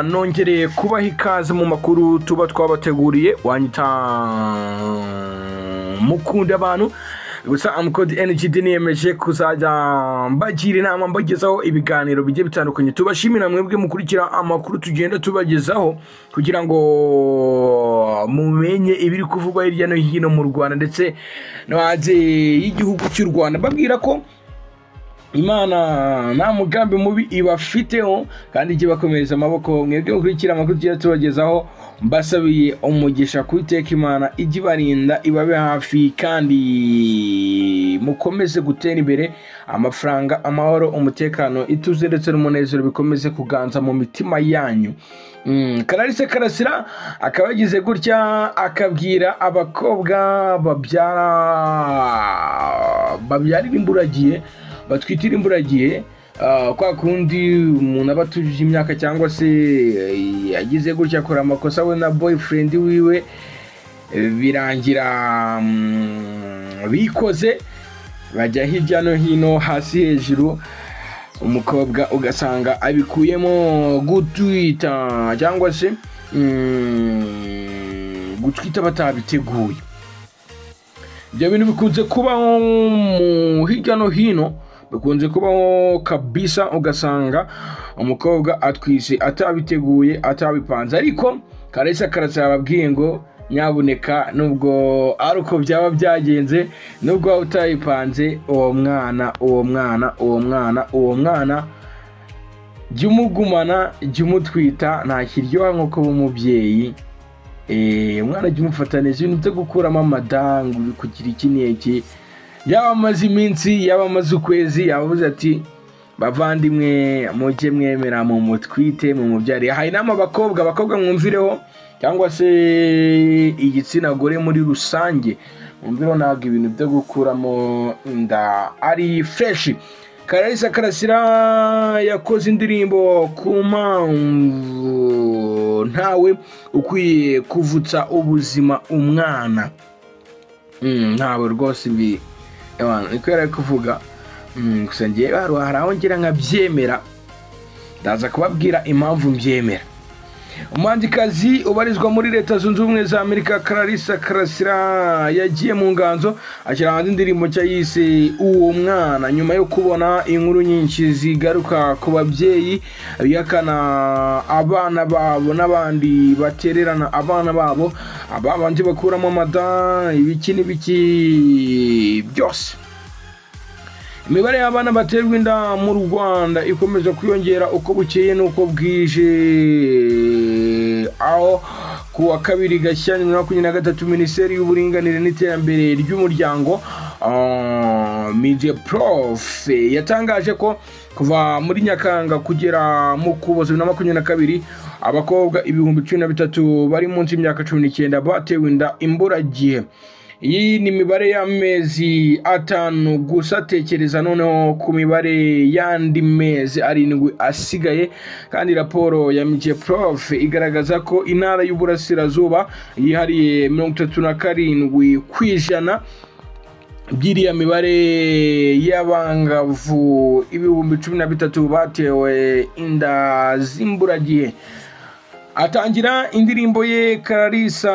nongereye kubaha ikaze mu makuru tuba twabateguriye. Wanyita mukunda abantu gusa amukodi energy niyemeje kuzajya mbagira inama mbagezaho ibiganiro bigiye bitandukanye. Tubashimira mwebwe mukurikira amakuru tugenda tubagezaho kugira ngo mumenye ibiri kuvugwa hirya no hino mu Rwanda ndetse no hanze y'igihugu cy'u Rwanda. Babwira ko Imana nta mugambi mubi ibafiteho kandi ijye bakomereza amaboko. Mwebwe mukurikira amakuru tugenda tubagezaho mbasabiye umugisha kuiteka Imana ijye barinda ibabe hafi kandi mukomeze gutera imbere. Amafaranga, amahoro, umutekano, ituze ndetse n'umunezero bikomeze kuganza mu mitima yanyu. Clarisse KARASIRA akaba yagize gutya akabwira abakobwa babyarira imburagihe, batwitira imburagihe, kwa kundi umuntu aba atujije imyaka cyangwa se yagize gutya akora amakosa we na boyfriend wiwe birangira bikoze bajya hirya no hino hasi hejuru, umukobwa ugasanga abikuyemo gutwita cyangwa se gutwita batabiteguye. Ibyo bintu bikunze kubaho hirya no hino, bikunze kubaho kabisa, ugasanga umukobwa atwise atabiteguye atabipanze. Ariko Clarisse KARASIRA ababwiye ngo nyabuneka nubwo ari uko byaba byagenze, nubwo utayipanze, uwo mwana jya umugumana, jya umutwita, nta kiryoha nk'uko b'umubyeyi. Umwana jya umufata neza, ibintu byo gukuramo amadangu kugira iki n'iki, yaba amaze iminsi, yaba amaze ukwezi, yavuze ati bavandimwe mujye mwemera mu mutwite mu mubyari. Hari inama abakobwa mwumvireho, cyangwa se igitsina gore muri rusange mwumvireho, ntabwo ibintu byo gukuramo inda ari fresh. Clarisse KARASIRA yakoze indirimbo ku mpamvu ntawe ukwiye kuvutsa ubuzima umwana. Ntawe rwose ibi niko yari kuvuga. Gusa ngiye hari aho ngira nkabyemera, ndaza kubabwira impamvu mbyemera. Umuhanzikazi ubarizwa muri Leta Zunze Ubumwe za Amerika Clarisse KARASIRA yagiye mu nganzo ashyira hanze indirimbo nshya yise uwo mwana, nyuma yo kubona inkuru nyinshi zigaruka ku babyeyi bihakana abana babo n'abandi batererana abana babo, abandi bakuramo amada, ibiki n'ibiki byose. Imibare y'abana baterwa inda mu Rwanda ikomeje kwiyongera uko bukeye n'uko bwije, aho ku wa 2 Gashyantare 2023 Minisiteri y'Uburinganire n'Iterambere ry'Umuryango Prof yatangaje ko kuva muri Nyakanga kugera mu Ukuboza 2022 abakobwa 13,000 bari munsi y'imyaka 19 batewe inda imburagihe. Iyi ni imibare y'amezi 5 gusa, tekereza noneho ku mibare yandi mezi 7 asigaye. Kandi raporo ya Prof igaragaza ko intara y'Uburasirazuba yihariye 37% byiriya mibare y'abangavu 13,000 batewe inda z'imburagihe. Atangira indirimbo ye Clarisse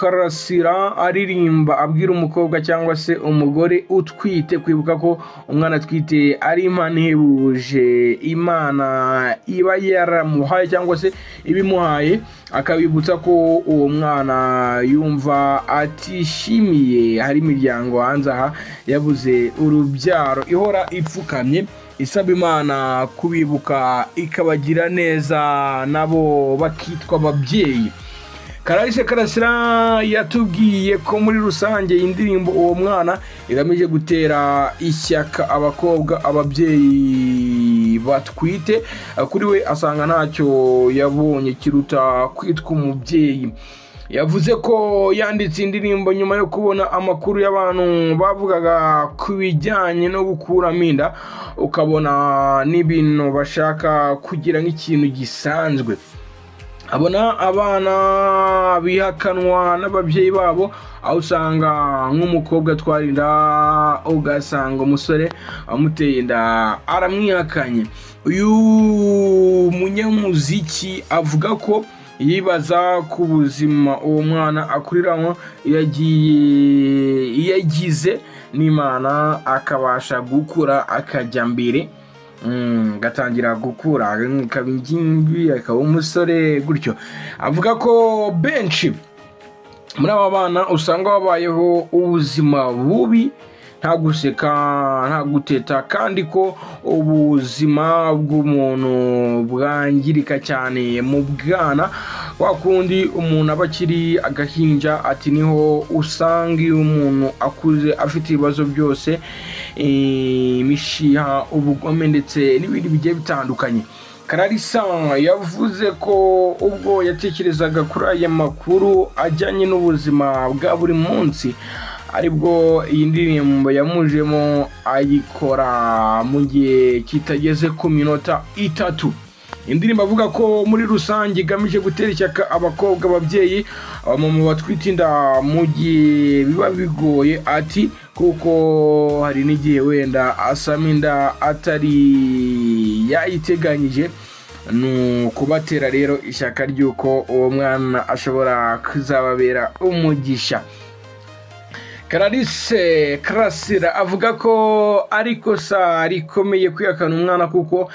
KARASIRA aririmba abwira umukobwa cyangwa se umugore utwite kwibuka ko umwana atwite ari impano ihebuje Imana iba yaramuhaye cyangwa se ibimuhaye, akabibutsa ko uwo mwana yumva atishimiye. Hari imiryango hanze aha yabuze urubyaro ihora ipfukamye isaba Imana kubibuka ikabagira neza nabo bakitwa ababyeyi. Clarisse KARASIRA yatubwiye ko muri rusange indirimbo uwo mwana igamije gutera ishyaka abakobwa ababyeyi batwite. Kuri we asanga ntacyo yabonye kiruta kwitwa umubyeyi. Yavuze ko yanditse indirimbo nyuma yo kubona amakuru y'abantu bavugaga ku bijyanye no gukuramo inda, ukabona n'ibintu bashaka kugira nk'ikintu gisanzwe. abona abana bihakanwa n'ababyeyi babo, aho usanga nk'umukobwa atwara inda ugasanga umusore amuteye inda aramwihakanye. Uyu munyamuziki avuga ko yibaza ku buzima uwo mwana akuriramo yagize n'Imana akabasha gukura akajya mbere, gatangira gukura akaba ingimbi akaba umusore gutyo. Avuga ko benshi muri aba bana usanga babayeho ubuzima bubi, nta guseka nta guteta, kandi ko ubuzima bw'umuntu bwangirika cyane mu bwana, kwa kundi umuntu aba akiri agahinja, ati niho usanga iyo umuntu akuze afite ibibazo byose, imishiha, ubugome ndetse n'ibindi bigiye bitandukanye. Clarisse yavuze ko ubwo yatekerezaga kuri aya makuru ajyanye n'ubuzima bwa buri munsi, aribwo iyi ndirimbo yamujemo ayikora mu gihe kitageze ku minota 3. Indirimbo avuga ko muri rusange igamije gutera ishyaka abakobwa, ababyeyi, abamama batwite inda mu gihe biba bigoye, ati kuko hari n'igihe wenda asama inda atari yayiteganyije, ni kubatera rero ishyaka ry'uko uwo mwana ashobora kuzababera umugisha. Clarisse KARASIRA avuga ko ariko rikomeye kwihakana umwana, kuko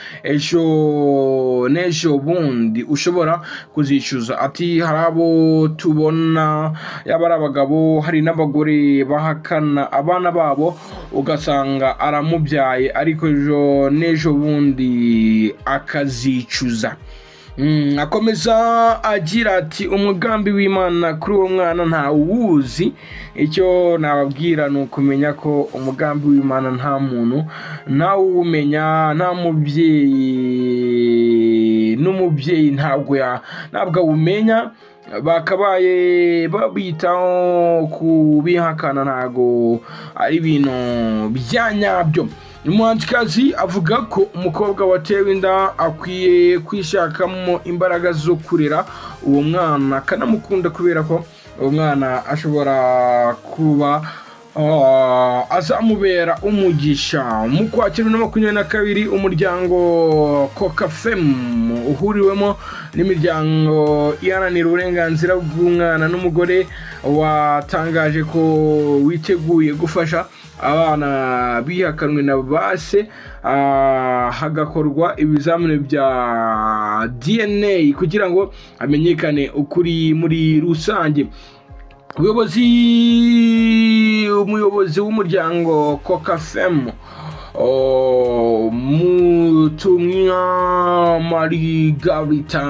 n'ejo bundi ushobora kuzicuza. Ati hari abo tubona, yaba ari abagabo, hari n'abagore bahakana abana babo ugasanga aramubyaye ariko n'ejo bundi akazicuza. Akomeza agira ati umugambi w'Imana kuri uwo mwana nta wuzi. Icyo nababwira ni ukumenya ko umugambi w'Imana nta muntu ntawumenya, nta mubyeyi n'umubyeyi ntabwo awumenya, bakabaye babitaho kubihakana, ntago ari ibintu bya nyabyo. Umuhanzikazi avuga ko umukobwa watewe inda akwiye kwishakamo imbaraga zo kurera uwo mwana akanamukunda, kubera ko uwo mwana ashobora kuba azamubera umugisha. Mu Ukwakira 2022 umuryango kokafem uhuriwemo n'imiryango iharanira uburenganzira bw'umwana n'umugore watangaje ko witeguye gufasha abana bihakanwe na base, hagakorwa ibizamini bya DNA kugira ngo hamenyekane ukuri muri rusange. Umuyobozi w'umuryango kokafem Mutumwa Marigarita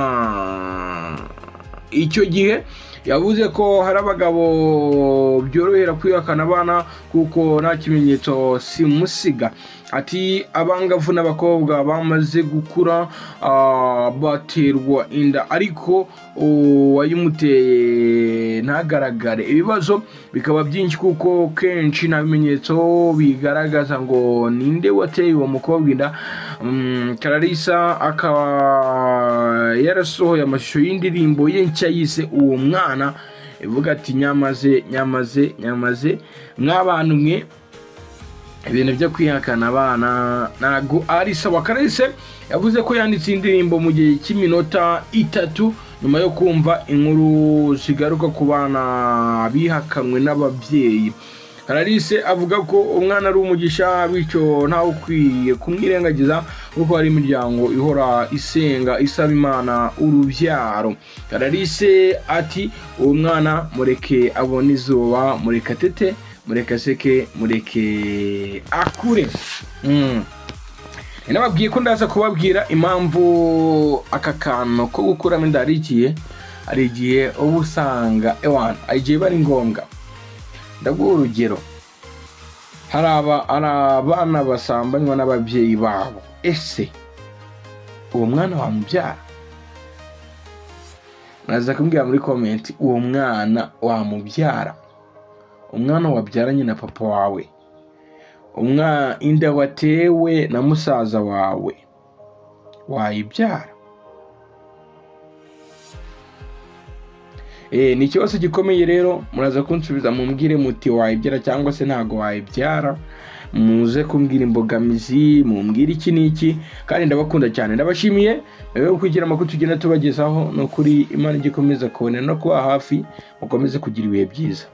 icyo gihe yavuze ko hari abagabo byorohera kwihakana abana kuko nta kimenyetso simusiga. Ati abangavu n'abakobwa bamaze gukura baterwa inda ariko uwayimuteye ntagaragare. Ibibazo bikaba byinshi kuko kenshi nta bimenyetso bigaragaza ngo ninde wateye uwo mukobwa inda. Clarisse akaba yarasohoye amashusho y'indirimbo ye nshya yise uwo mwana, ivuga ati nyamaze mw'abantu mwe, ibintu byo kwihakana abana ntago ari sawa. Clarisse yavuze ko yanditse indirimbo mu gihe cy'iminota 3 nyuma yo kumva inkuru zigaruka ku bana bihakanwe n'ababyeyi. Clarisse avuga ko umwana ari umugisha, bityo ntawe ukwiye kumwirengagiza kuko hari imiryango ihora isenga isaba Imana urubyaro. Clarisse ati uwo mwana mureke abone izuba, mureke atete, mureke aseke, mureke akure. Nababwiye ko ndaza kubabwira impamvu aka kantu ko gukuramo inda hari igihe uba usanga igihe bari ngombwa. Ndaguha urugero, hari abana basambanywa n'ababyeyi babo, ese uwo mwana wamubyara? Naza kumbwira muri comment, uwo mwana wamubyara? Umwana wabyaranye na papa wawe, inda watewe na musaza wawe, wayibyara? ni ikibazo gikomeye rero, muraza kunsubiza mumbwire muti wayibyara cyangwa se ntago wayibyara, muze kumbwira imbogamizi, mumbwire iki n'iki, kandi ndabakunda cyane, ndabashimiye kugira amakuru tugenda tubagezaho. No kuri Imana igikomeza kubona no kuba hafi, mukomeze kugira ibihe byiza.